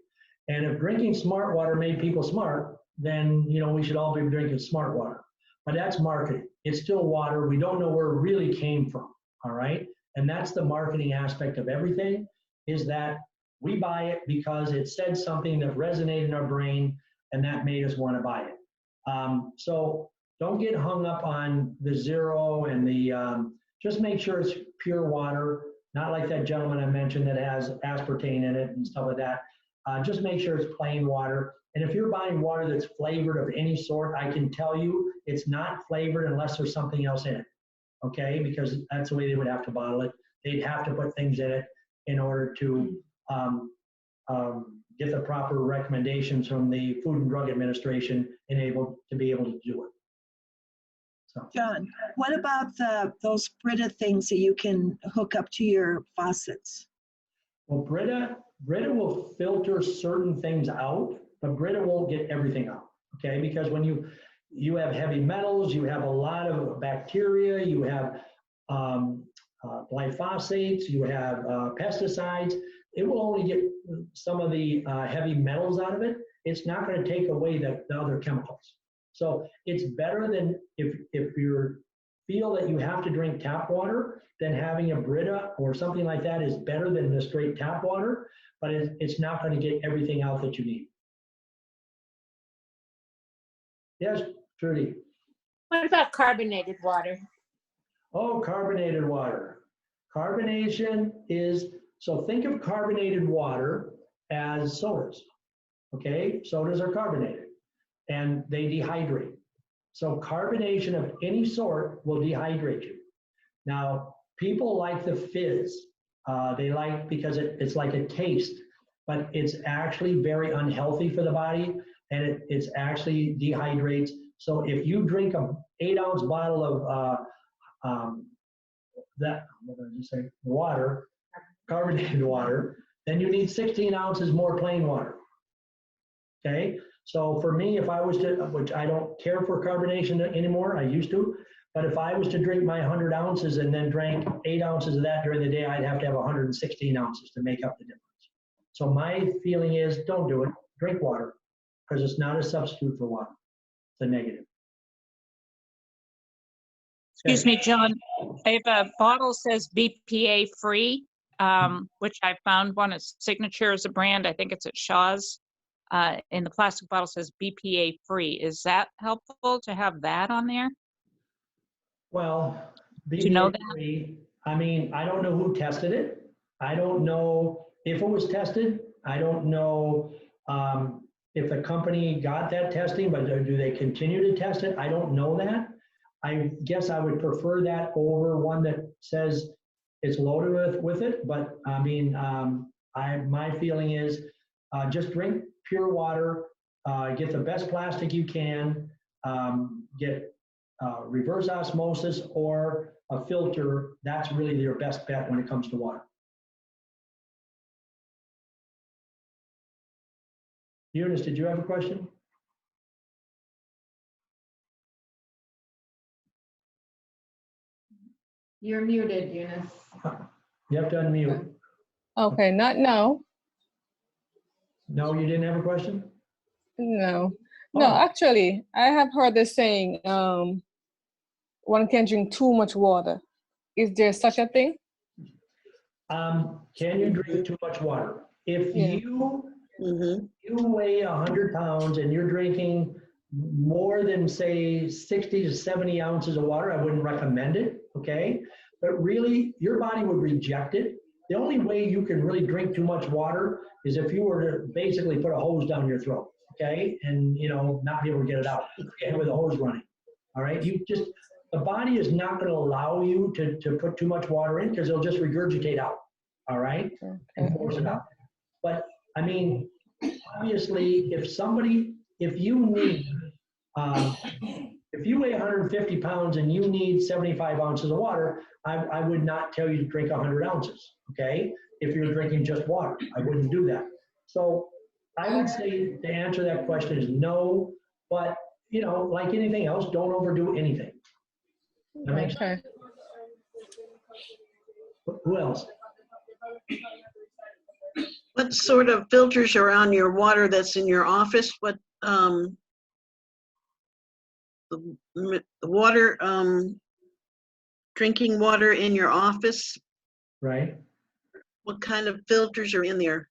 And if drinking smart water made people smart, then we should all be drinking smart water. But that's marketing. It's still water. We don't know where it really came from, all right? And that's the marketing aspect of everything, is that we buy it because it said something that resonated in our brain, and that made us want to buy it. So don't get hung up on the zero and just make sure it's pure water, not like that gentleman I mentioned that has aspartame in it and stuff like that. Just make sure it's plain water. And if you're buying water that's flavored of any sort, I can tell you it's not flavored unless there's something else in it, okay? Because that's the way they would have to bottle it. They'd have to put things in it in order to get the proper recommendations from the Food and Drug Administration and able to be able to do it. So, John, what about those Brita things that you can hook up to your faucets? well, Brita will filter certain things out, but Brita won't get everything out, okay? Because when you have heavy metals, you have a lot of bacteria, you have glyphosates, you have pesticides. It will only get some of the heavy metals out of it. It's not going to take away the other chemicals. So it's better than if you feel that you have to drink tap water, then having a Brita or something like that is better than the straight tap water, but it's not going to get everything out that you need. Yes, Trudy. What about carbonated water? Oh, carbonated water. Carbonation is, so think of carbonated water as sodas, okay? Sodas are carbonated and they dehydrate. So carbonation of any sort will dehydrate you. Now, people like the fizz. They like because it's like a taste, but it's actually very unhealthy for the body and it's actually dehydrates. So if you drink an 8-ounce bottle of water, carbonated water, then you need 16 ounces more plain water. Okay, so for me, if I was to, which I don't care for carbonation anymore, I used to, but if I was to drink my 100 ounces and then drank 8 ounces of that during the day, I'd have to have 116 ounces to make up the difference. So my feeling is, don't do it. Drink water, because it's not a substitute for water. It's a negative. Excuse me, John. I have a bottle says BPA free, which I found one at Signature as a brand. I think it's at Shaw's. And the plastic bottle says BPA free. Is that helpful to have that on there? Well, Do you know BPA free, I mean, I don't know who tested it. I don't know if it was tested. I don't know if the company got that testing, but do they continue to test it? I don't know that. I guess I would prefer that over one that says it's loaded with it. But I mean, my feeling is just drink pure water, get the best plastic you can, get reverse osmosis or a filter. That's really your best bet when it comes to water. Eunice, did you have a question? You're muted, Eunice. You have to unmute. Okay, not now. No, you didn't have a question? No. No, Oh. actually, I have heard this saying, one can drink too much water. Is there such a thing? Can you drink too much water? If Yeah. you weigh 100 pounds and you're drinking more than say 60 to 70 ounces of water, I wouldn't recommend it, okay? But really, your body would reject it. The only way you can really drink too much water is if you were to basically put a hose down your throat, okay? And, you know, not be able to get it out, okay, with a hose running, all right? The body is not gonna allow you to put too much water in because it'll just regurgitate out, all right? And force it out. But, I mean, obviously, if you weigh 150 pounds and you need 75 ounces of water, I would not tell you to drink 100 ounces, okay? If you're drinking just water, I wouldn't do that. So I would say the answer to that question is no, but you know, like anything else, don't overdo anything. That makes sense. Who else? What sort of filters are on your water that's in your office? What the water, drinking water in your office? Right. What kind of filters are in there?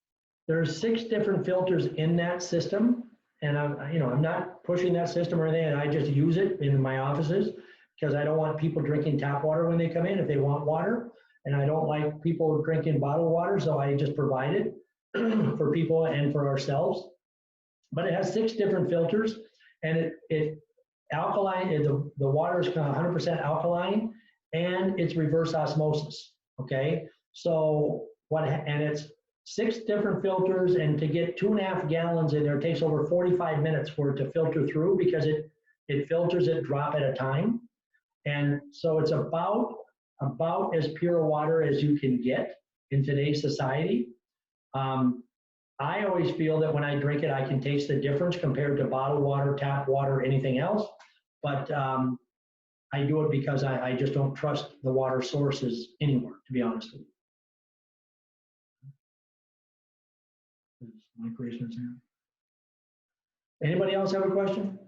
There's 6 different filters in that system, and I'm not pushing that system or anything, and I just use it in my offices because I don't want people drinking tap water when they come in if they want water, and I don't like people drinking bottled water, so I just provide it for people and for ourselves. But it has 6 different filters, and it alkaline. The water is 100% alkaline, and it's reverse osmosis. Okay, so and it's 6 different filters, and to get 2.5 gallons in there, it takes over 45 minutes for it to filter through because it filters it drop at a time. And so it's about as pure water as you can get in today's society. I always feel that when I drink it, I can taste the difference compared to bottled water, tap water, anything else. But I do it because I just don't trust the water sources anymore, to be honest with you. Anybody else have a question?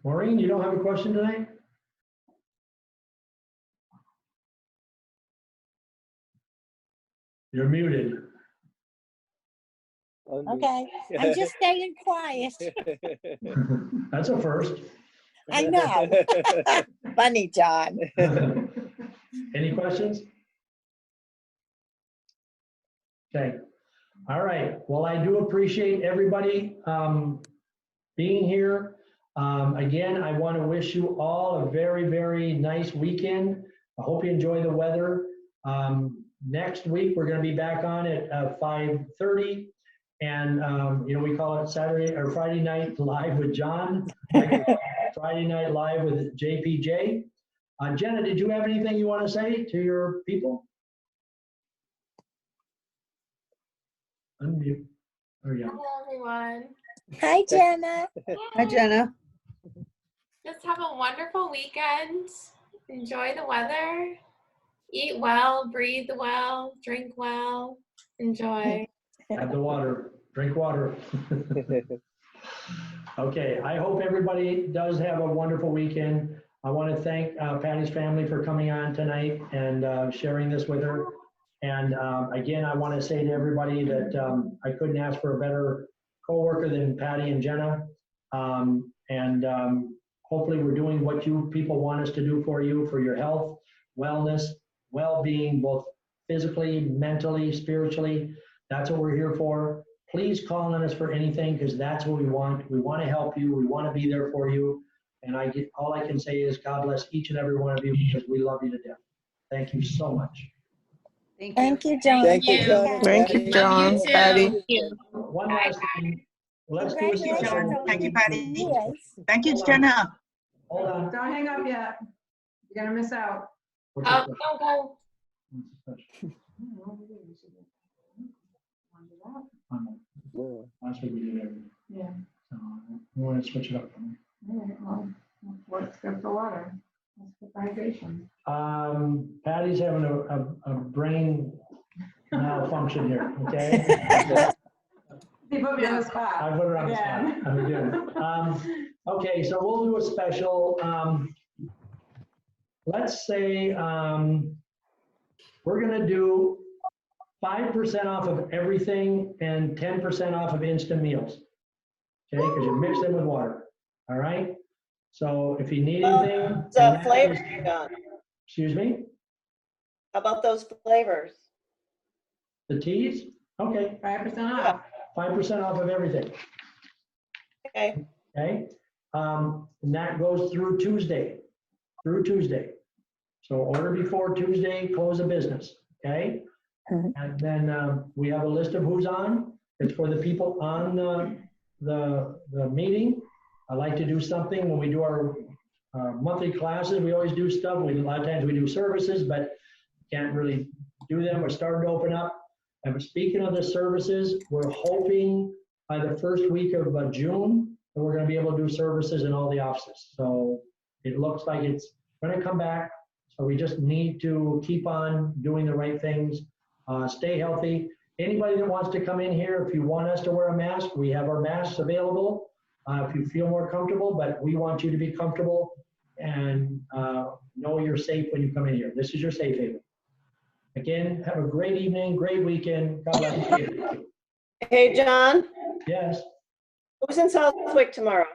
Maureen, you don't have a question tonight? You're muted. Okay, I'm just staying quiet. That's a first. I know. Funny, John. Any questions? Okay. All right. Well, I do appreciate everybody being here. Again, I want to wish you all a very, very nice weekend. I hope you enjoy the weather. Next week, we're going to be back on at 5:30. And, we call it Saturday or Friday Night Live with John. Friday Night Live with JPJ. Jenna, did you have anything you want to say to your people? Unmute. Oh, yeah. Hello, everyone. Hi, Jenna. Hi, Jenna. Just have a wonderful weekend. Enjoy the weather. Eat well, breathe well, drink well, enjoy. Have the water. Drink water. Okay. I hope everybody does have a wonderful weekend. I want to thank Patty's family for coming on tonight and sharing this with her. And again, I want to say to everybody that I couldn't ask for a better coworker than Patty and Jenna. Hopefully we're doing what you people want us to do for you, for your health, wellness, well-being, both physically, mentally, spiritually. That's what we're here for. Please call on us for anything because that's what we want. We want to help you. We want to be there for you. And all I can say is God bless each and every one of you because we love you to death. Thank you so much. Thank you, John. Thank you, John. Thank you, John. Love you too. Patty. One last thing. Let's do a Congratulations special. on Thank you, Patty. Yes. Thank you, Jenna. Hold on. Don't hang up yet. You're gonna miss out. What's Oh, the don't go. Last week we did everything. Yeah. So we want to switch it up. Well, let's go for water. Let's go for hydration. Patty's having a brain malfunction here, okay? He put me on the spot. I put her on the Yeah. spot. I'm good. Okay, so we'll do a special. Let's say we're going to do 5% off of everything and 10% off of instant meals. Okay, because you mix them with water. All right. So if you need anything, So flavors, John. excuse me, How about those flavors? the teas. Okay, 5% off. 5% off of everything. Okay. Okay, and that goes through Tuesday. So order before Tuesday, close of business. Okay, and then we have a list of who's on. It's for the people on the meeting. I like to do something when we do our monthly classes. We always do stuff. A lot of times we do services, but can't really do them. We're starting to open up. And speaking of the services, we're hoping by the first week of June that we're going to be able to do services in all the offices. So it looks like it's going to come back. So we just need to keep on doing the right things. Stay healthy. Anybody that wants to come in here, if you want us to wear a mask, we have our masks available. If you feel more comfortable, but we want you to be comfortable and know you're safe when you come in here. This is your safe haven. Again, have a great evening, great weekend. God bless you. Hey, John, Yes. who's in Southwick tomorrow?